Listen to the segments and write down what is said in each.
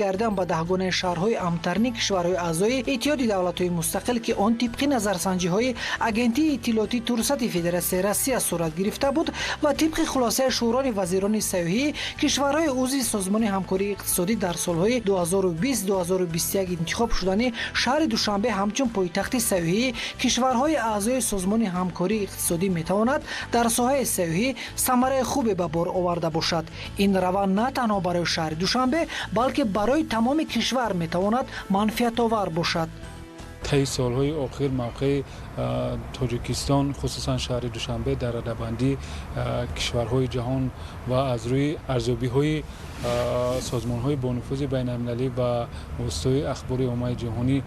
гаридан ба даҳгонаи шаҳрҳои амтарини кишварҳои аъзои иттиҳоди давлатҳои мустақил ки он тибқи назарсанҷиҳои агентии иттилоотии турсати Федератсияи Россия сурат гирифта буд ва тибқи хулосаи шӯрони вазирони сайёҳии кишварҳои узви созмони ҳамкории иқтисодӣ дар солҳои 2020-2021 интихоб шудани шаҳри Душанбе ҳамчун пойтахти сайёҳии кишварҳои аъзои созмони ҳамкории иқтисодӣ метавонад дар соҳаи сайёҳӣ самараи хубе ба бор оварда бошад. ин раванд на танҳо барои шаҳри Душанбе балки барои тамоми кишвар метавонад манфиатовар бошад. طی سالهای آخر موقع تاجیکستان خصوصا شهر دوشنبه در رده‌بندی کشورهای جهان و از روی ارزیابی‌های سازمان‌های با نفوذ بین‌المللی و واسطه اخبار عامه جهانی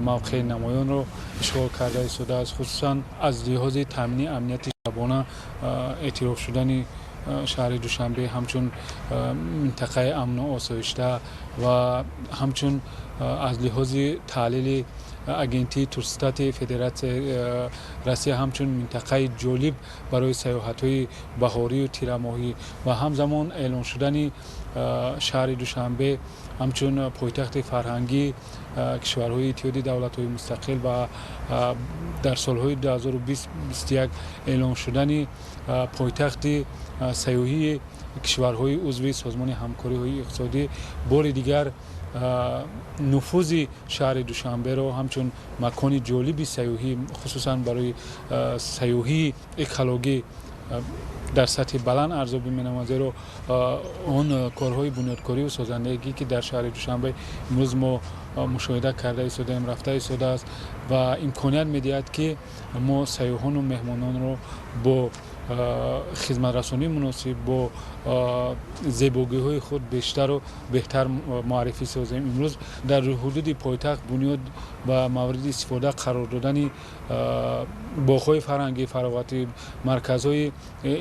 موقع نمایان را اشغال کرده ایستاده است. خصوصا از لحاظ تامین امنیت شبانه اعتراف شدن شهر دوشنبه همچون منطقه امن و آسایشته و همچون از لحاظ تحلیل агентии турстати Федератсияи Россия ҳамчун минтақаи ҷолиб барои сайёҳатҳои баҳорию тирамоҳӣ ва ҳамзамон эълон шудани шаҳри Душанбе ҳамчун пойтахти фарҳангии кишварҳои иттиҳоди давлатҳои мустақил ва дар солҳои 2020-21 эълон шудани пойтахти сайёҳии кишварҳои узви созмони ҳамкориҳои иқтисодӣ бори дигар нуфузи шаҳри Душанберо ҳамчун макони ҷолиби сайёҳӣ хусусан барои сайёҳии экологӣ дар сатҳи баланд арзёбӣ менамояд. зеро он корҳои бунёдкорию созандагӣ ки дар шаҳри Душанбе имрӯз мо мушоҳида карда истодаем рафта истодааст ва имконият медиҳад ки мо сайёҳону меҳмононро бо хизматрасонии муносиб бо зебогиҳои худ бештару беҳтар муаррифӣ созем. имрӯз дар ҳудуди пойтахт бунёд ба мавриди истифода қарор додани боғҳои фарҳангӣ фароватӣ, марказҳои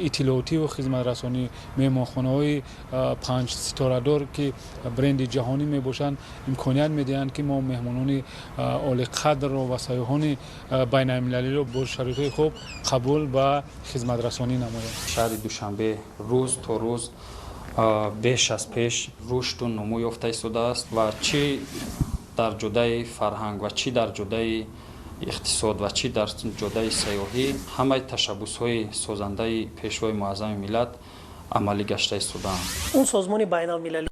иттилоотиву хизматрасонӣ, меҳмонхонаҳои панҷситорадор ки бренди ҷаҳонӣ мебошанд имконият медиҳанд ки мо меҳмонони олиқадрро ва сайёҳони байналмилалиро бо шароитҳои хуб қабул ва хизматрасонӣ намоем. шаҳри Душанбе рӯз то рӯз беш аз пеш рушду нумӯ ёфта истодааст ва чӣ дар ҷодаи фарҳанг ва чӣ дар ҷодаи иқтисод ва чӣ дар ҷодаи сайёҳӣ ҳамаи ташаббусҳои созандаи пешвои муаззами миллат амалӣ гашта истодаанд. اون سازمان بین المللی